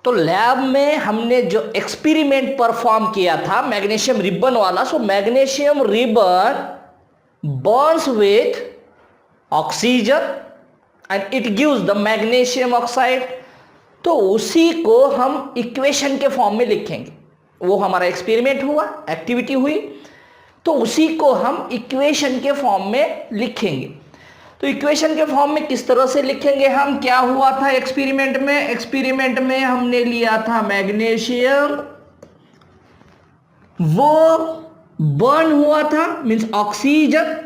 तो लैब में हमने जो एक्सपेरिमेंट परफॉर्म किया था मैग्नीशियम रिबन वाला, so magnesium ribbon burns with oxygen and it gives the magnesium oxide. तो उसी को हम इक्वेशन के फॉर्म में लिखेंगे। वो हमारा एक्सपेरिमेंट हुआ, एक्टिविटी हुई, तो उसी को हम इक्वेशन के फॉर्म में लिखेंगे। तो इक्वेशन के फॉर्म में किस तरह से लिखेंगे हम? क्या हुआ था एक्सपेरिमेंट में? एक्सपेरिमेंट में हमने लिया था मैग्नीशियम, वो बर्न हुआ था, मींस ऑक्सीजन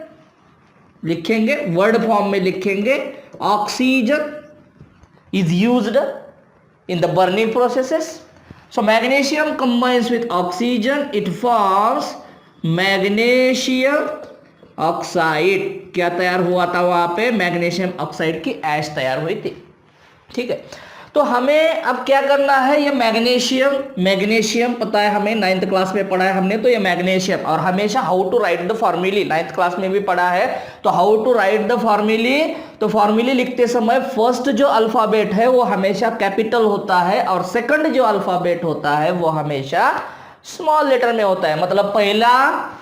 लिखेंगे, वर्ड फॉर्म में लिखेंगे, oxygen is used in the burning processes. So magnesium combines with oxygen, it forms magnesium oxide। क्या तैयार हुआ था वहां पे? मैग्नीशियम ऑक्साइड की ऐश तैयार हुई थी। ठीक है, तो हमें अब क्या करना है? ये मैग्नीशियम पता है हमें, 9th क्लास में पढ़ा है हमने, तो ये मैग्नीशियम, और हमेशा how to write the formulae 9th class में भी पढ़ा है। तो how to write the formulae, तो फॉर्मूली लिखते समय फर्स्ट जो अल्फाबेट है वो हमेशा कैपिटल होता है, और सेकंड जो अल्फाबेट होता है वो हमेशा स्मॉल लेटर में होता है। मतलब पहला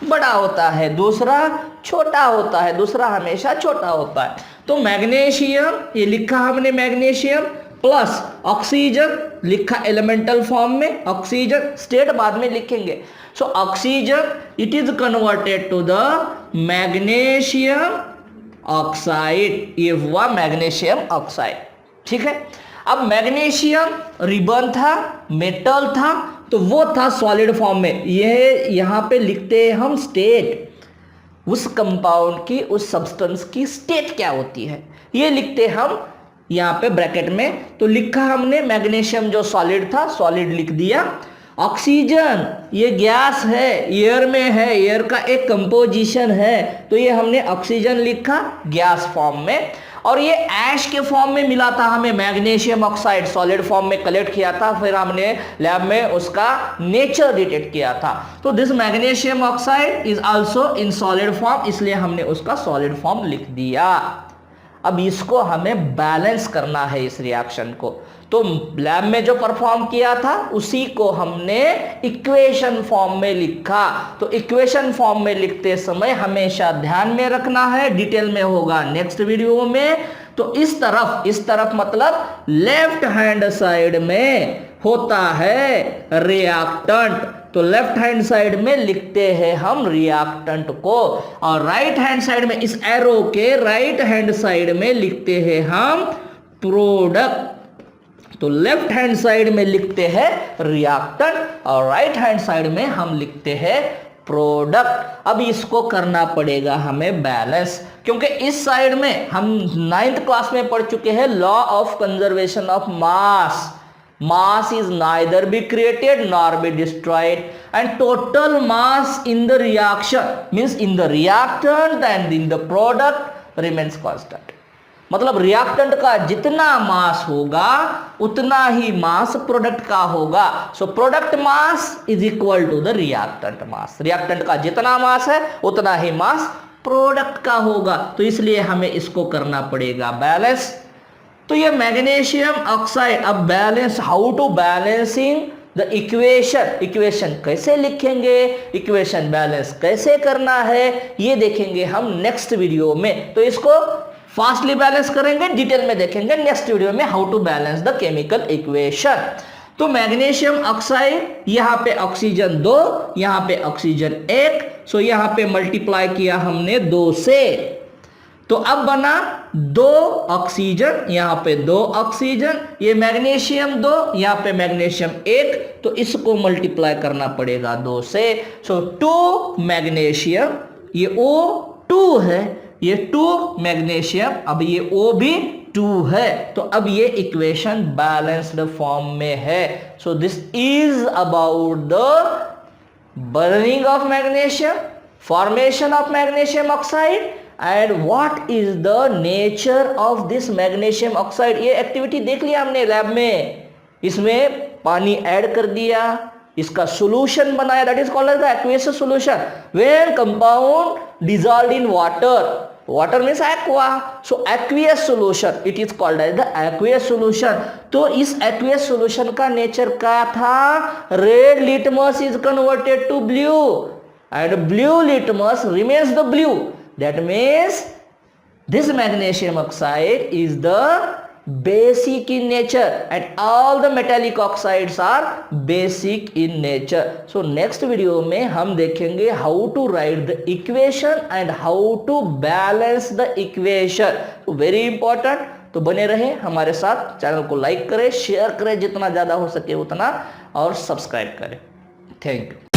बड़ा होता है, दूसरा छोटा होता है, दूसरा हमेशा छोटा होता है। तो मैग्नीशियम ये लिखा हमने, मैग्नीशियम प्लस ऑक्सीजन लिखा एलिमेंटल फॉर्म में, ऑक्सीजन स्टेट बाद में लिखेंगे। So oxygen it is converted to the magnesium oxide, ये हुआ मैग्नीशियम ऑक्साइड। ठीक है, अब मैग्नीशियम रिबन था, मेटल था, तो वो था सॉलिड फॉर्म में। ये यहां पे लिखते हैं हम स्टेट, उस कंपाउंड की, उस सब्सटेंस की स्टेट क्या होती है, ये लिखते हम यहाँ पे ब्रैकेट में। तो लिखा हमने मैग्नीशियम जो सॉलिड था, सॉलिड लिख दिया। ऑक्सीजन ये गैस है, एयर में है, एयर का एक कंपोजिशन है, तो ये हमने ऑक्सीजन लिखा गैस फॉर्म में। और ये ऐश के फॉर्म में मिला था हमें, मैग्नीशियम ऑक्साइड सॉलिड फॉर्म में कलेक्ट किया था, फिर हमने लैब में उसका नेचर डिटेक्ट किया था। तो this magnesium oxide is also in solid form, इसलिए हमने उसका सॉलिड फॉर्म लिख दिया। अब इसको हमें बैलेंस करना है, इस रिएक्शन को। तो लैब में जो परफॉर्म किया था उसी को हमने इक्वेशन फॉर्म में लिखा। तो इक्वेशन फॉर्म में लिखते समय हमेशा ध्यान में रखना है, डिटेल में होगा नेक्स्ट वीडियो में। तो इस तरफ मतलब लेफ्ट हैंड साइड में होता है रिएक्टेंट, तो लेफ्ट हैंड साइड में लिखते हैं हम रिएक्टेंट को, और राइट हैंड साइड में इस एरो के राइट हैंड साइड में लिखते हैं हम प्रोडक्ट। तो लेफ्ट हैंड साइड में लिखते हैं रिएक्टेंट और राइट हैंड साइड में हम लिखते हैं प्रोडक्ट। अब इसको करना पड़ेगा हमें बैलेंस, क्योंकि इस साइड में हम 9th क्लास में पढ़ चुके हैं law of conservation of mass. Mass is neither be created nor be destroyed, and total mass in the reaction means in the reactant and in the product remains constant। मतलब reactant का जितना मास होगा उतना ही मास product का होगा। So product mass is equal to the reactant mass. Reactant का जितना मास है उतना ही मास प्रोडक्ट का होगा, तो इसलिए हमें इसको करना पड़ेगा बैलेंस। तो ये मैग्नीशियम ऑक्साइड, अब balance, how to balancing the equation कैसे लिखेंगे, इक्वेशन बैलेंस कैसे करना है, ये देखेंगे हम नेक्स्ट वीडियो में। तो इसको फास्टली बैलेंस करेंगे, डिटेल में देखेंगे नेक्स्ट वीडियो में how to balance the chemical equation. तो मैग्नीशियम ऑक्साइड, यहाँ पे ऑक्सीजन 2, यहाँ पे ऑक्सीजन 1, सो यहाँ पे मल्टीप्लाई किया हमने 2 से, तो अब बना 2 ऑक्सीजन, यहाँ पे 2 ऑक्सीजन, ये मैग्नीशियम 2, यहाँ पे मैग्नीशियम 1, तो इसको मल्टीप्लाई करना पड़ेगा 2 से। सो 2 मैग्नीशियम, ये O2 है, ये 2 मैग्नीशियम, अब ये O भी 2 है, तो अब ये इक्वेशन बैलेंस्ड फॉर्म में है। So this is about the burning of magnesium, formation of magnesium oxide and what is the nature of this magnesium oxide. ये एक्टिविटी देख लिया हमने लैब में, इसमें पानी ऐड कर दिया, इसका सॉल्यूशन बनाया, that is called as the aqueous solution. When compound dissolved in water, water means aqua, so aqueous solution, it is called as the aqueous solution. तो इस एक्वियस सोल्यूशन का नेचर क्या था? Red litmus is converted to blue and blue litmus remains the blue, that means this magnesium oxide is the basic in nature and all the metallic oxides are basic in nature. So next video में हम देखेंगे how to write the equation and how to balance the equation. So very important, तो बने रहे हमारे साथ, channel को like करें, शेयर करें जितना ज़्यादा हो सके उतना, और सब्सक्राइब करें। Thank you.